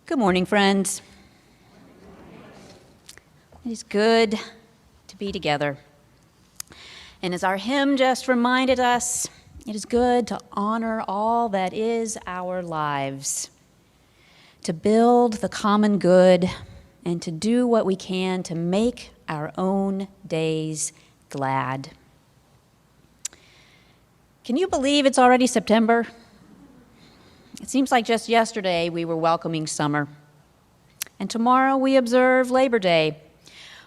Good morning, friends. It is good to be together. And as our hymn just reminded us, it is good to honor all that is our lives, to build the common good, and to do what we can to make our own days glad. Can you believe it's already September? It seems like just yesterday we were welcoming summer. And tomorrow we observe Labor Day,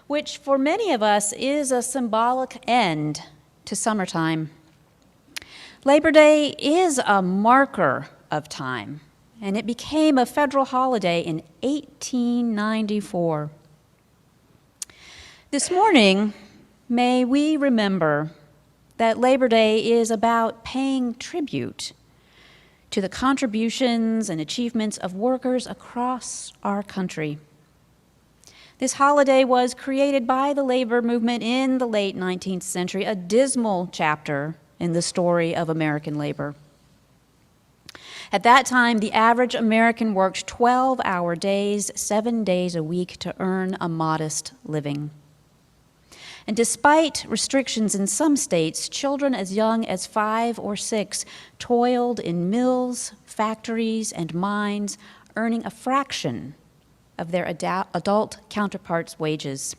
which for many of us is a symbolic end to summertime. Labor Day is a marker of time, and it became a federal holiday in 1894. This morning, may we remember that Labor Day is about paying tribute to the contributions and achievements of workers across our country. This holiday was created by the labor movement in the late 19th century, a dismal chapter in the story of American labor. At that time, the average American worked 12-hour days, 7 days a week to earn a modest living. And despite restrictions in some states, children as young as 5 or 6 toiled in mills, factories, and mines, earning a fraction of their adult counterparts' wages.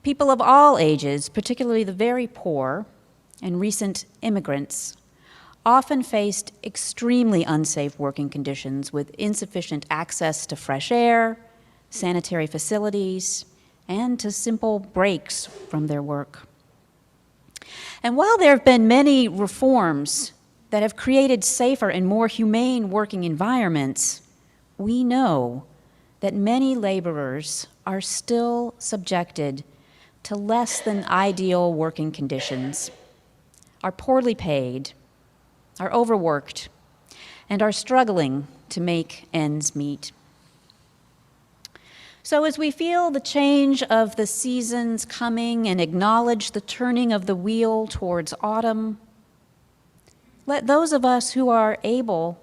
People of all ages, particularly the very poor and recent immigrants, often faced extremely unsafe working conditions with insufficient access to fresh air, sanitary facilities, and to simple breaks from their work. And while there have been many reforms that have created safer and more humane working environments, we know that many laborers are still subjected to less than ideal working conditions, are poorly paid, are overworked, and are struggling to make ends meet. So as we feel the change of the seasons coming and acknowledge the turning of the wheel towards autumn, let those of us who are able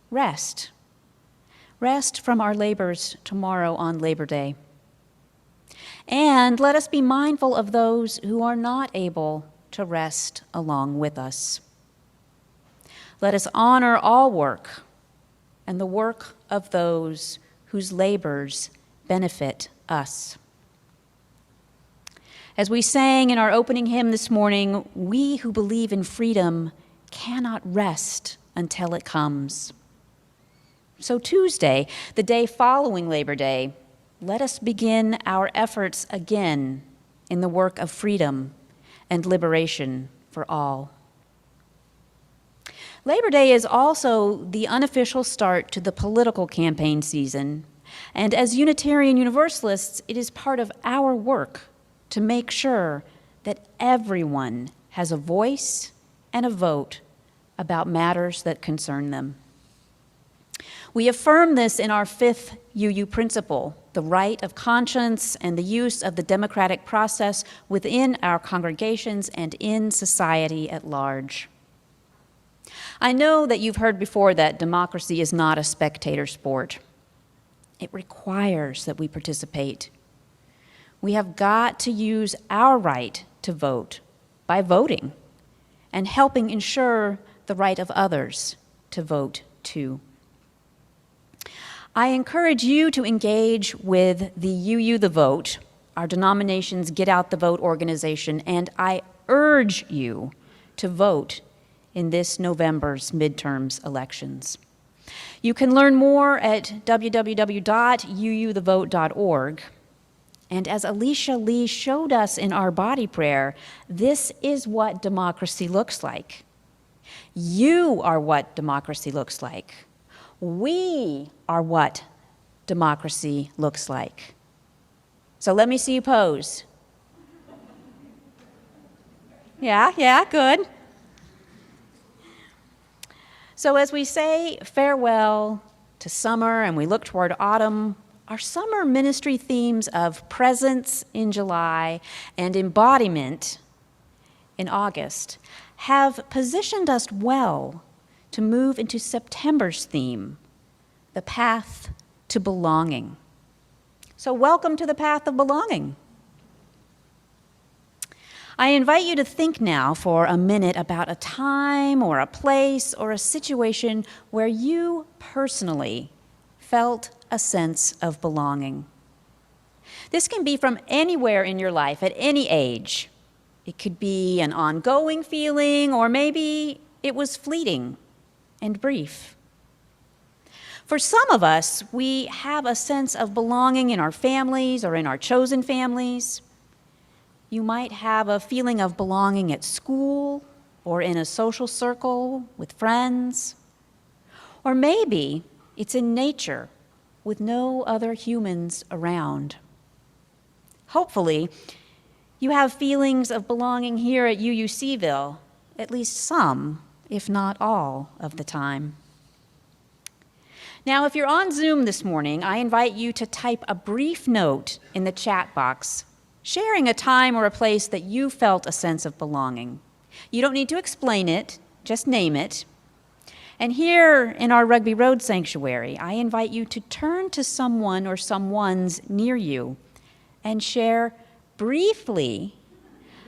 rest. Rest from our labors tomorrow on Labor Day. And let us be mindful of those who are not able to rest along with us. Let us honor all work and the work of those whose labors benefit us. As we sang in our opening hymn this morning, we who believe in freedom cannot rest until it comes. So Tuesday, the day following Labor Day, let us begin our efforts again in the work of freedom and liberation for all. Labor Day is also the unofficial start to the political campaign season. And as Unitarian Universalists, it is part of our work to make sure that everyone has a voice and a vote about matters that concern them. We affirm this in our 5th UU principle, the right of conscience and the use of the democratic process within our congregations and in society at large. I know that you've heard before that democracy is not a spectator sport. It requires that we participate. We have got to use our right to vote by voting and helping ensure the right of others to vote too. I encourage you to engage with the UU The Vote, our denomination's Get Out the Vote organization, and I urge you to vote in this November's midterms elections. You can learn more at www.uuthevote.org. And as Alicia Lee showed us in our body prayer, this is what democracy looks like. You are what democracy looks like. We are what democracy looks like. So let me see you pose. Yeah, good. So as we say farewell to summer and we look toward autumn, our summer ministry themes of presence in July and embodiment in August have positioned us well to move into September's theme, the path to belonging. So welcome to the path of belonging. I invite you to think now for a minute about a time or a place or a situation where you personally felt a sense of belonging. This can be from anywhere in your life at any age. It could be an ongoing feeling, or maybe it was fleeting and brief. For some of us, we have a sense of belonging in our families or in our chosen families. You might have a feeling of belonging at school or in a social circle with friends. Or maybe it's in nature with no other humans around. Hopefully, you have feelings of belonging here at UUCville, at least some, if not all, of the time. Now, if you're on Zoom this morning, I invite you to type a brief note in the chat box, sharing a time or a place that you felt a sense of belonging. You don't need to explain it, just name it. And here in our Rugby Road Sanctuary, I invite you to turn to someone or someones near you and share briefly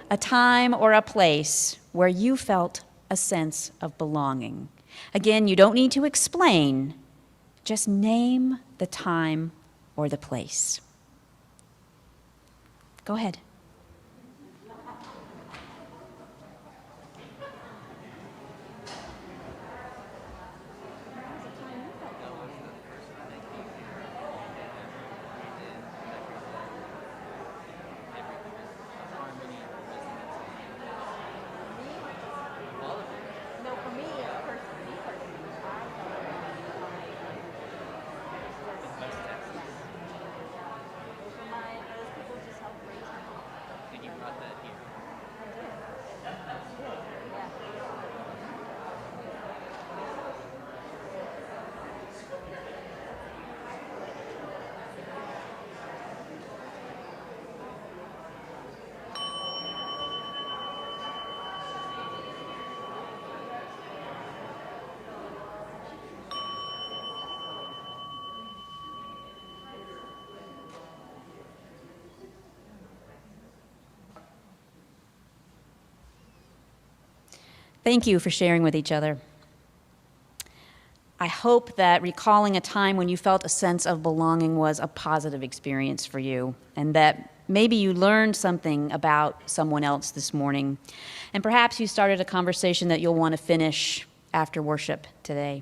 a time or a place where you felt a sense of belonging. Again, you don't need to explain, just name the time or the place. Go ahead. Thank you for sharing with each other. I hope that recalling a time when you felt a sense of belonging was a positive experience for you, and that maybe you learned something about someone else this morning, and perhaps you started a conversation that you'll want to finish after worship today.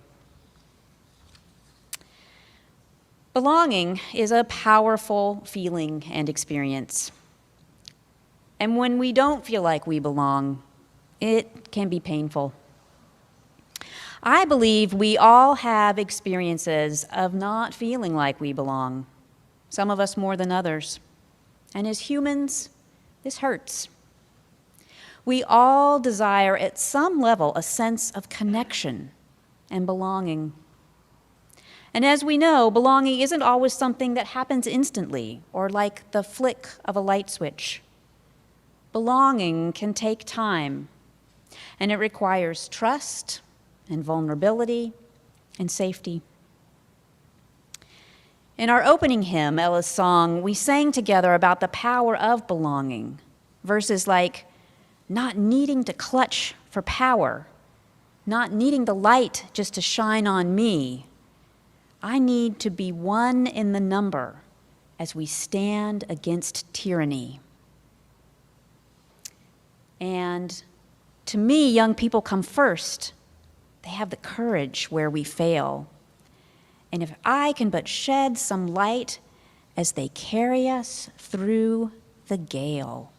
Belonging is a powerful feeling and experience. And when we don't feel like we belong, it can be painful. I believe we all have experiences of not feeling like we belong, some of us more than others. And as humans, this hurts. We all desire at some level a sense of connection and belonging. And as we know, belonging isn't always something that happens instantly or like the flick of a light switch. Belonging can take time, and it requires trust and vulnerability and safety. In our opening hymn, Ella's song, we sang together about the power of belonging. Verses like, not needing to clutch for power, not needing the light just to shine on me. I need to be one in the number as we stand against tyranny. And to me, young people come first. They have the courage where we fail. And if I can but shed some light as they carry us through the gale.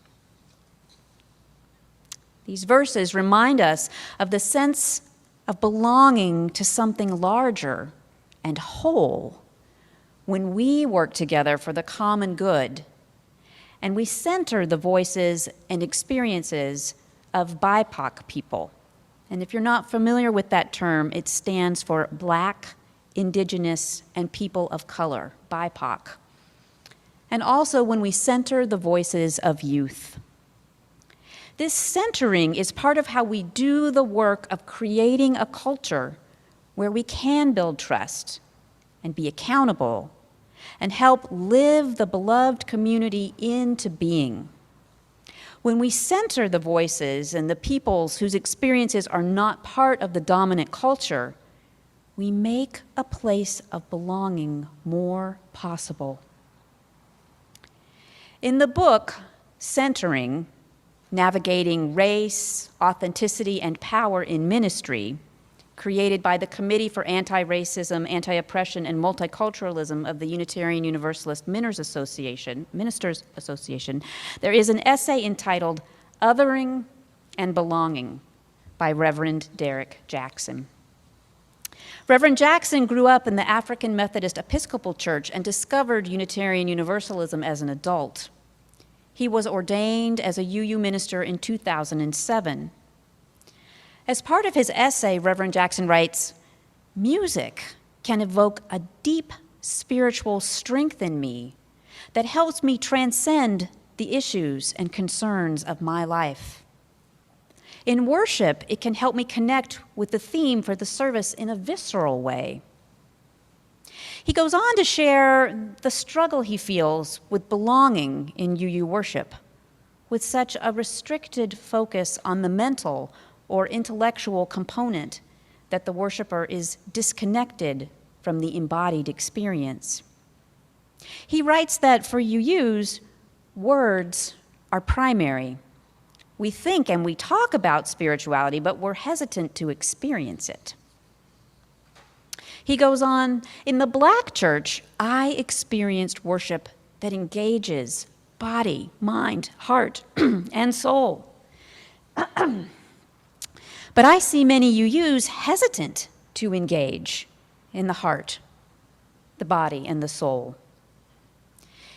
These verses remind us of the sense of belonging to something larger and whole when we work together for the common good, and we center the voices and experiences of BIPOC people. And if you're not familiar with that term, it stands for Black, Indigenous, and People of Color, BIPOC. And also when we center the voices of youth. This centering is part of how we do the work of creating a culture where we can build trust and be accountable, and help live the beloved community into being. When we center the voices and the peoples whose experiences are not part of the dominant culture, we make a place of belonging more possible. In the book, Centering, Navigating Race, Authenticity, and Power in Ministry, created by the Committee for Anti-Racism, Anti-Oppression, and Multiculturalism of the Unitarian Universalist Ministers Association, there is an essay entitled Othering and Belonging by Reverend Derek Jackson. Reverend Jackson grew up in the African Methodist Episcopal Church and discovered Unitarian Universalism as an adult. He was ordained as a UU minister in 2007. As part of his essay, Reverend Jackson writes, "Music can evoke a deep spiritual strength in me that helps me transcend the issues and concerns of my life. In worship, it can help me connect with the theme for the service in a visceral way." He goes on to share the struggle he feels with belonging in UU worship, with such a restricted focus on the mental or intellectual component that the worshiper is disconnected from the embodied experience. He writes that for UUs, words are primary. We think and we talk about spirituality, but we're hesitant to experience it. He goes on, "In the Black church, I experienced worship that engages body, mind, heart, and soul. But I see many UUs hesitant to engage in the heart, the body, and the soul."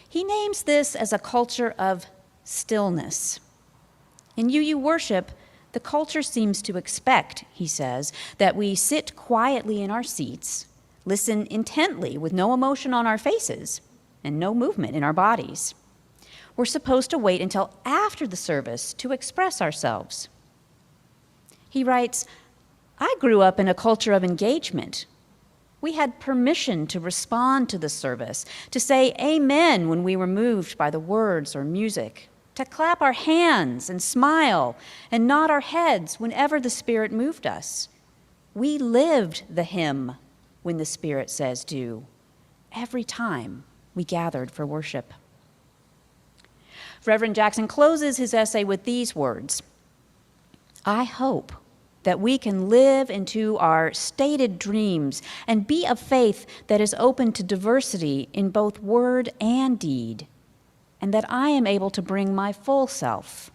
He names this as a culture of stillness. In UU worship, the culture seems to expect, he says, that we sit quietly in our seats, listen intently with no emotion on our faces and no movement in our bodies. We're supposed to wait until after the service to express ourselves. He writes, "I grew up in a culture of engagement. We had permission to respond to the service, to say amen when we were moved by the words or music, to clap our hands and smile and nod our heads whenever the Spirit moved us. We lived the hymn when the Spirit says do, every time we gathered for worship." Reverend Jackson closes his essay with these words, "I hope that we can live into our stated dreams and be a faith that is open to diversity in both word and deed, and that I am able to bring my full self,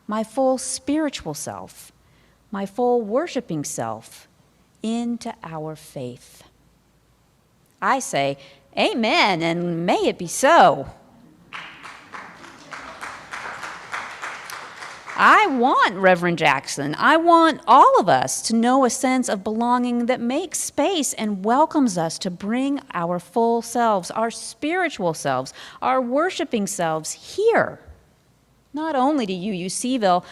my full spiritual self, my full worshiping self into our faith." I say, amen, and may it be so. I want Reverend Jackson, I want all of us to know a sense of belonging that makes space and welcomes us to bring our full selves, our spiritual selves, our worshiping selves here, not only to UUCville,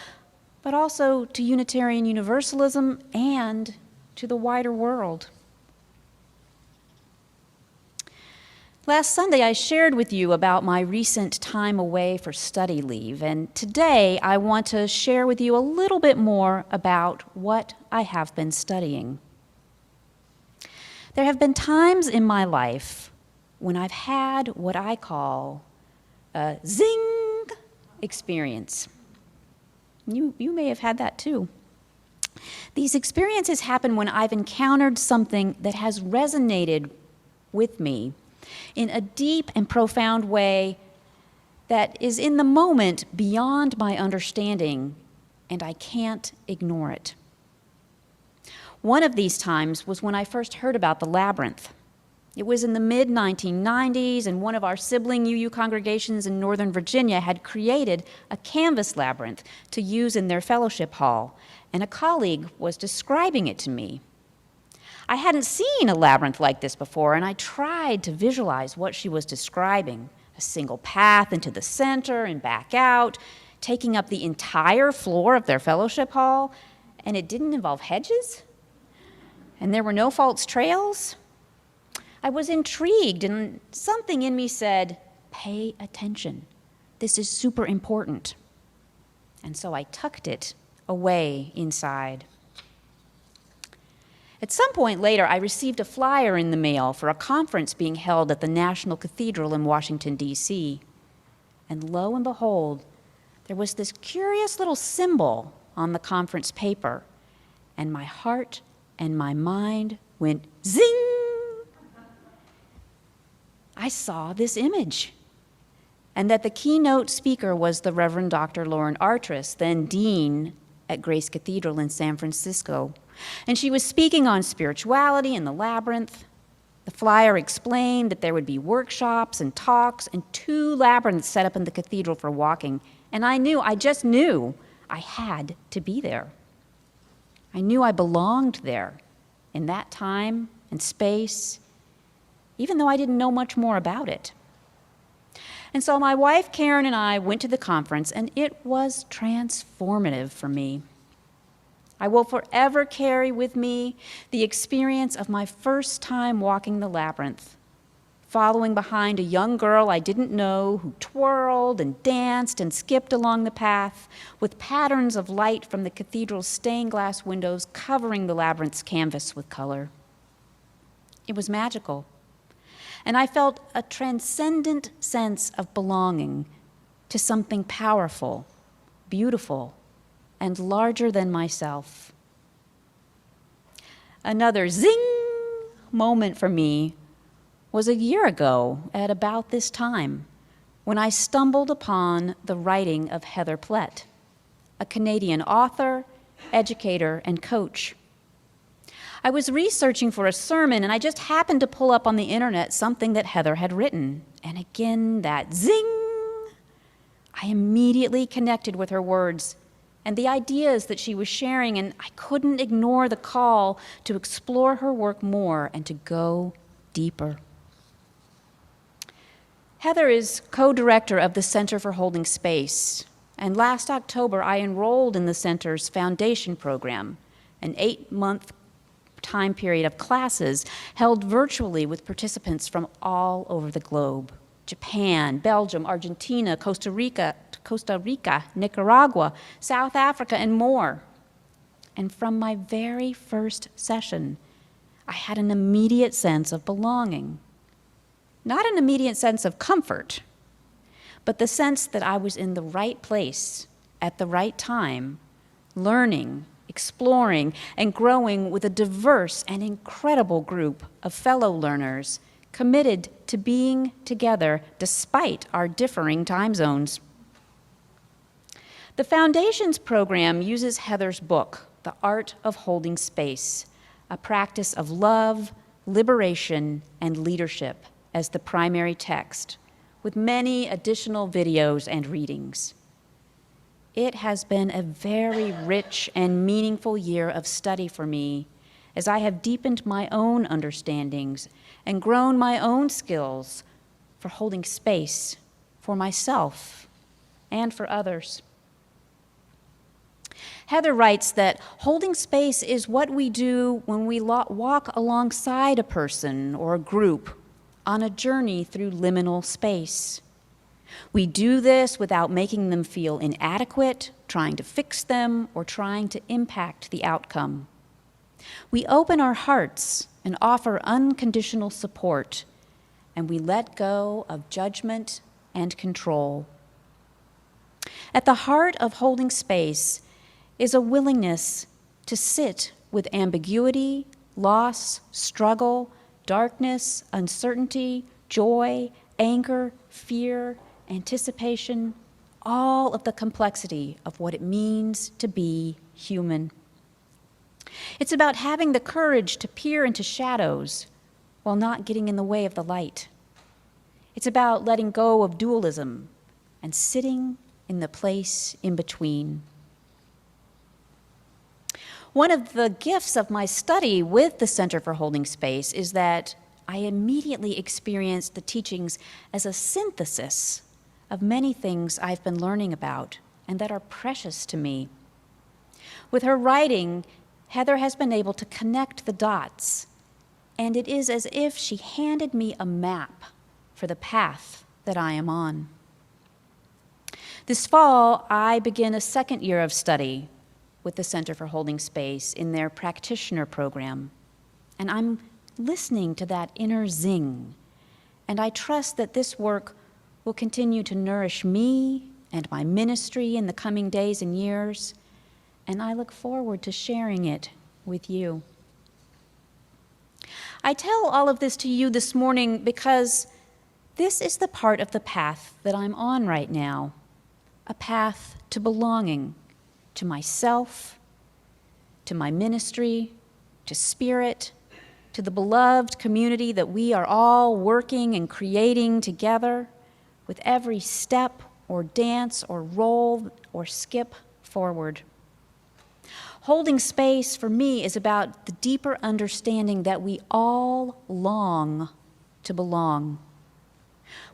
but also to Unitarian Universalism and to the wider world. Last Sunday, I shared with you about my recent time away for study leave, and today I want to share with you a little bit more about what I have been studying. There have been times in my life when I've had what I call a zing experience. You may have had that too. These experiences happen when I've encountered something that has resonated with me in a deep and profound way that is in the moment beyond my understanding, and I can't ignore it. One of these times was when I first heard about the labyrinth. It was in the mid-1990s, and one of our sibling UU congregations in Northern Virginia had created a canvas labyrinth to use in their fellowship hall, and a colleague was describing it to me. I hadn't seen a labyrinth like this before, and I tried to visualize what she was describing, a single path into the center and back out, taking up the entire floor of their fellowship hall, and it didn't involve hedges, and there were no false trails. I was intrigued, and something in me said, pay attention. This is super important. And so I tucked it away inside. At some point later, I received a flyer in the mail for a conference being held at the National Cathedral in Washington, D.C. And lo and behold, there was this curious little symbol on the conference paper, and my heart and my mind went zing. I saw this image, and that the keynote speaker was the Reverend Dr. Lauren Artris, then dean at Grace Cathedral in San Francisco. And she was speaking on spirituality and the labyrinth. The flyer explained that there would be workshops and talks and 2 labyrinths set up in the cathedral for walking. And I just knew I had to be there. I knew I belonged there in that time and space, even though I didn't know much more about it. And so my wife Karen and I went to the conference, and it was transformative for me. I will forever carry with me the experience of my first time walking the labyrinth, following behind a young girl I didn't know who twirled and danced and skipped along the path with patterns of light from the cathedral's stained glass windows covering the labyrinth's canvas with color. It was magical, and I felt a transcendent sense of belonging to something powerful, beautiful, and larger than myself. Another zing moment for me was a year ago at about this time when I stumbled upon the writing of Heather Plett, a Canadian author, educator, and coach. I was researching for a sermon, and I just happened to pull up on the internet something that Heather had written. And again, that zing! I immediately connected with her words and the ideas that she was sharing, and I couldn't ignore the call to explore her work more and to go deeper. Heather is co-director of the Center for Holding Space, and last October I enrolled in the center's foundation program, an 8-month time period of classes held virtually with participants from all over the globe: Japan, Belgium, Argentina, Costa Rica, Nicaragua, South Africa, and more. And from my very first session, I had an immediate sense of belonging. Not an immediate sense of comfort, but the sense that I was in the right place at the right time, learning, exploring, and growing with a diverse and incredible group of fellow learners committed to being together despite our differing time zones. The Foundations program uses Heather's book, The Art of Holding Space, a practice of love, liberation, and leadership, as the primary text, with many additional videos and readings. It has been a very rich and meaningful year of study for me, as I have deepened my own understandings and grown my own skills for holding space for myself and for others. Heather writes that holding space is what we do when we walk alongside a person or a group on a journey through liminal space. We do this without making them feel inadequate, trying to fix them, or trying to impact the outcome. We open our hearts and offer unconditional support, and we let go of judgment and control. At the heart of holding space is a willingness to sit with ambiguity, loss, struggle, darkness, uncertainty, joy, anger, fear, anticipation, all of the complexity of what it means to be human. It's about having the courage to peer into shadows while not getting in the way of the light. It's about letting go of dualism and sitting in the place in between. One of the gifts of my study with the Center for Holding Space is that I immediately experienced the teachings as a synthesis of many things I've been learning about and that are precious to me. With her writing, Heather has been able to connect the dots and it is as if she handed me a map for the path that I am on. This fall, I begin a second year of study with the Center for Holding Space in their practitioner program, and I'm listening to that inner zing, and I trust that this work will continue to nourish me and my ministry in the coming days and years, and I look forward to sharing it with you. I tell all of this to you this morning because this is the part of the path that I'm on right now, a path to belonging, to myself, to my ministry, to spirit, to the beloved community that we are all working and creating together with every step or dance or roll or skip forward. Holding space for me is about the deeper understanding that we all long to belong.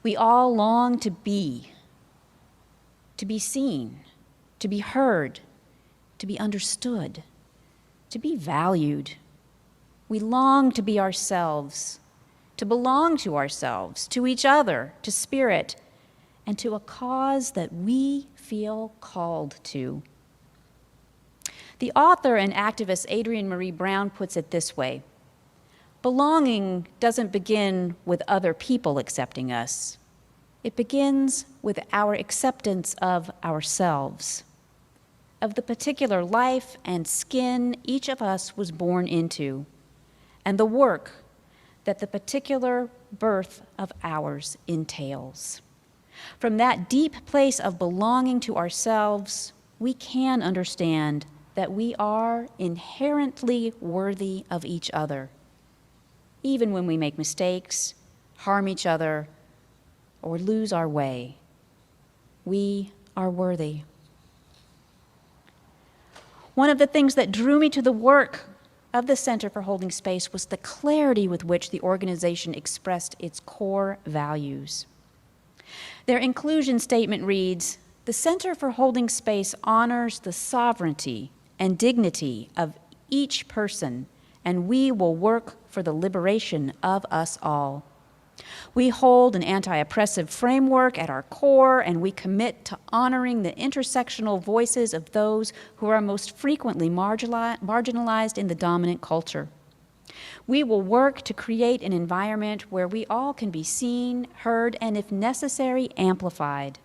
We all long to be seen, to be heard, to be understood, to be valued. We long to be ourselves, to belong to ourselves, to each other, to spirit, and to a cause that we feel called to. The author and activist Adrienne Marie Brown puts it this way: belonging doesn't begin with other people accepting us. It begins with our acceptance of ourselves, of the particular life and skin each of us was born into, and the work that the particular birth of ours entails. From that deep place of belonging to ourselves, we can understand that we are inherently worthy of each other, even when we make mistakes, harm each other, or lose our way. We are worthy. One of the things that drew me to the work of the Center for Holding Space was the clarity with which the organization expressed its core values. Their inclusion statement reads, "The Center for Holding Space honors the sovereignty and dignity of each person, and we will work for the liberation of us all. We hold an anti-oppressive framework at our core, and we commit to honoring the intersectional voices of those who are most frequently marginalized in the dominant culture. We will work to create an environment where we all can be seen, heard, and if necessary, amplified.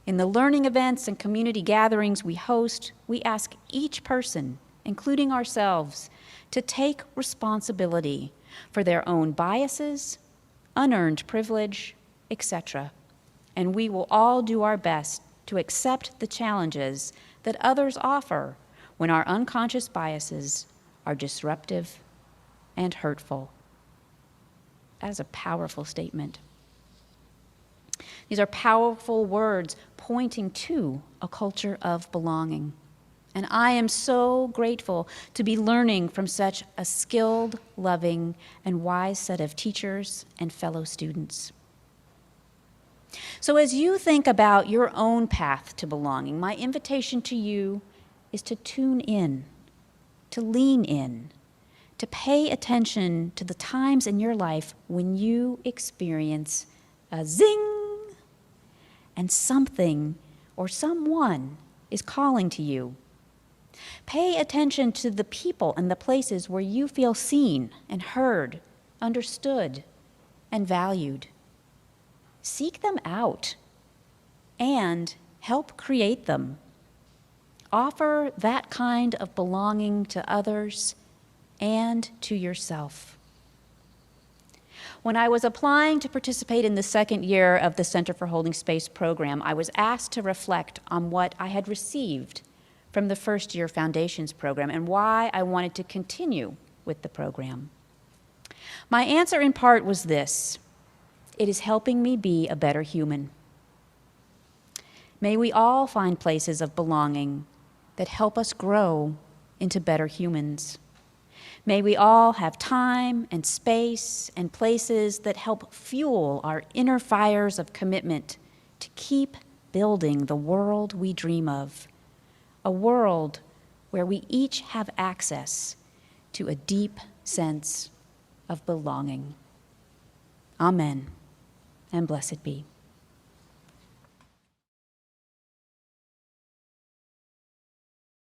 In the learning events and community gatherings we host, we ask each person, including ourselves, to take responsibility for their own biases, unearned privilege, etc. And we will all do our best to accept the challenges that others offer when our unconscious biases are disruptive and hurtful." That is a powerful statement. These are powerful words pointing to a culture of belonging. And I am so grateful to be learning from such a skilled, loving, and wise set of teachers and fellow students. So as you think about your own path to belonging, my invitation to you is to tune in, to lean in, to pay attention to the times in your life when you experience a zing, and something or someone is calling to you. Pay attention to the people and the places where you feel seen and heard, understood, and valued. Seek them out and help create them. Offer that kind of belonging to others and to yourself. When I was applying to participate in the second year of the Center for Holding Space program, I was asked to reflect on what I had received from the first year Foundations program and why I wanted to continue with the program. My answer in part was this: it is helping me be a better human. May we all find places of belonging that help us grow into better humans. May we all have time and space and places that help fuel our inner fires of commitment to keep building the world we dream of, a world where we each have access to a deep sense of belonging. Amen, and blessed be.